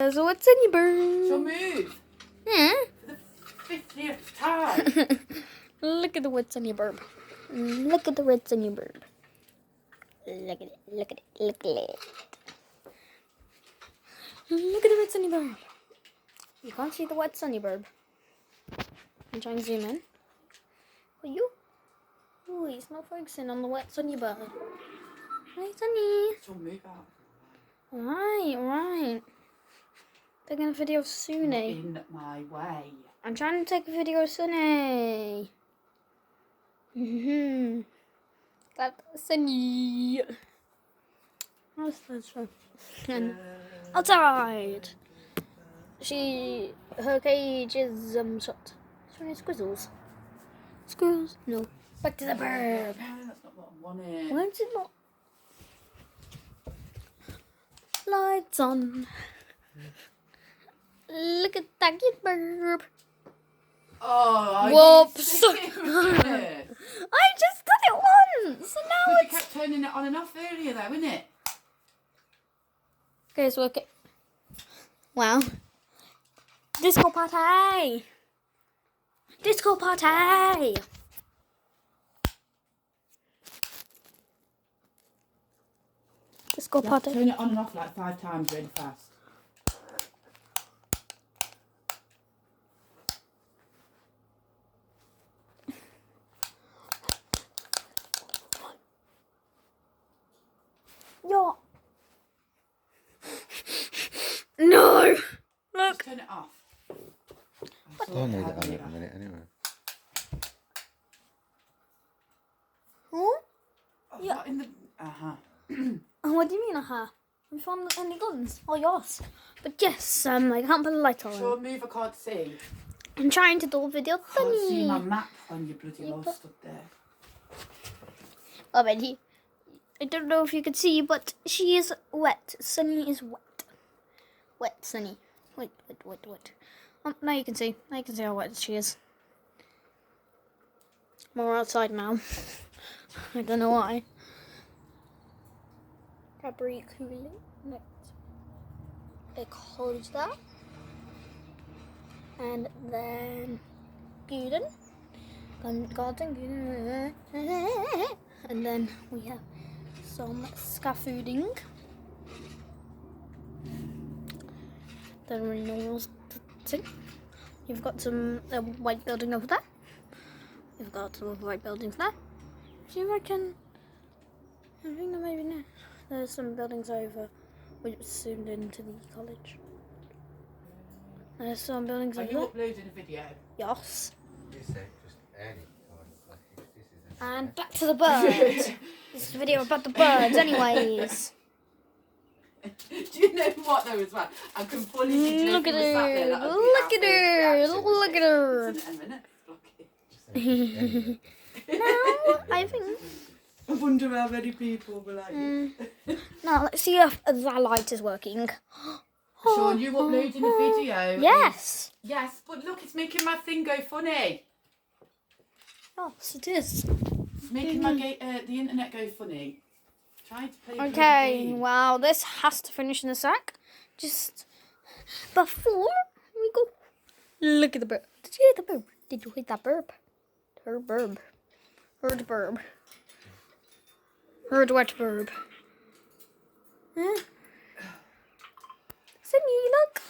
So what's in your bird? So move. Yeah. For the 50th time. Look at the what's on your burb. Look at the what's on your burb. Look at it. Look at it. Look at it. Look at the what's on your burb. You can't see the what's on your burb. I'm trying to zoom in. Are you? Oh, it's not focusing on the what's on your burb. Right, Sunny. So move out. Right. Taking a video of Not Sune. in my way. I'm trying to take a video of Sunny. That's Sunny. How's that one? And outside. Her cage is shut. Sorry, squizzles. Squirrels? No. Back to the burb. No, that's not what I wanted. Why is it not? Lights on. Look at that cute burb. Oh, I Whoops. didn't see it. I just did it once. So now But you it's... kept turning it on and off earlier though, innit it? Okay, so okay. Wow. Disco party. Disco party. Disco You have to party. turn it on and off like 5 times really fast. Yo. No. Look. Just turn it off. Don't need it on at the minute anyway. Huh? Yeah. Not in the... What do you mean, I'm from any guns. Oh, yes. But yes, I can't put the light on. Sure, move, I can't see. I'm trying to do a video. Can't see my Funny. map when you bloody all stood there. Already. I don't know if you can see, but she is wet. Sunny is wet. Wet, Sunny. Wet. Now you can see. Now you can see how wet she is. More outside now. I don't know why. Cadbury cooling. Next. They close that. And then Guden. Garden Guden. And then we have some scaffolding. Don't really know what else to say. You've got some white building over there. You've got some white buildings there. Do you reckon? I think that maybe no. There's some buildings over which zoomed into the college. There's some buildings Are over you there. uploading a video? Yes. You say just any like if this is And back to the birds. This is a video about the birds, anyways. Do you know what though as well? I can fully see Look at Josie was sat there, her. that would be Look at our her. first reaction, Look at her. Isn't it, a minute? any. No, I think. I wonder how many people were like, Now let's see if that light is working. Sean, you uploading a video? Yes. Yes, but look, it's making my thing go funny. Yes, it is. It's making my the internet go funny. Trying to play a Okay, game. well, this has to finish in a sec. Just before we go, look at the bird. Did you hear the bird? Did you hear that burb? Her burb. Heard burb. Heard wet burb. Huh? Sydney, look.